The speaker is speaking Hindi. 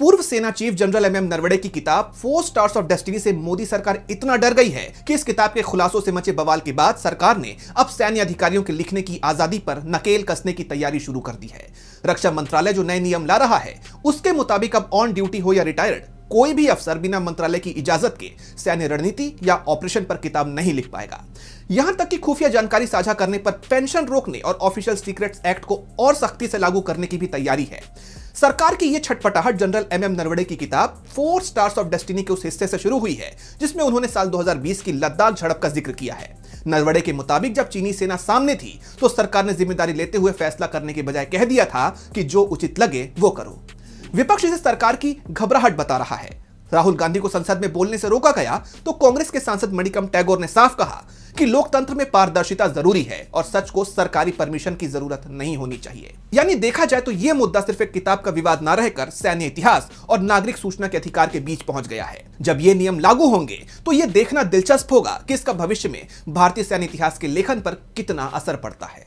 पूर्व सेना चीफ जनरल एमएम नरवणे की किताब 4 स्टार्स ऑफ डेस्टिनी से मोदी सरकार इतना डर गई है कि इस किताब के खुलासों से मचे बवाल के बाद सरकार ने अब सैन्य अधिकारियों के लिखने की आजादी पर नकेल कसने की तैयारी शुरू कर दी है। रक्षा मंत्रालय जो नए नियम ला रहा है उसके मुताबिक अब ऑन ड्यूटी हो या रिटायर्ड कोई भी अफसर बिना मंत्रालय की इजाजत के सैन्य रणनीति या ऑपरेशन पर किताब नहीं लिख पाएगा। यहां तक कि खुफिया जानकारी साझा करने पर पेंशन रोकने और ऑफिशियल सीक्रेट्स एक्ट को और सख्ती से लागू करने की भी तैयारी है। सरकार की यह छटपटाहट जनरल एमएम नरवणे की किताब 4 स्टार्स ऑफ डेस्टिनी के उस हिस्से से शुरू हुई है जिसमें उन्होंने साल 2020 की लद्दाख झड़प का जिक्र किया है। नरवणे के मुताबिक जब चीनी सेना सामने थी तो सरकार ने जिम्मेदारी लेते हुए फैसला करने के बजाय कह दिया था कि जो उचित लगे वो करो। विपक्ष इसे सरकार की घबराहट बता रहा है। राहुल गांधी को संसद में बोलने से रोका गया तो कांग्रेस के सांसद मणिकम टैगोर ने साफ कहा कि लोकतंत्र में पारदर्शिता जरूरी है और सच को सरकारी परमिशन की जरूरत नहीं होनी चाहिए। यानी देखा जाए तो यह मुद्दा सिर्फ एक किताब का विवाद न रहकर सैन्य इतिहास और नागरिक सूचना के अधिकार के बीच पहुंच गया है। जब ये नियम लागू होंगे तो यह देखना दिलचस्प होगा कि इसका भविष्य में भारतीय सैन्य इतिहास के लेखन पर कितना असर पड़ता है।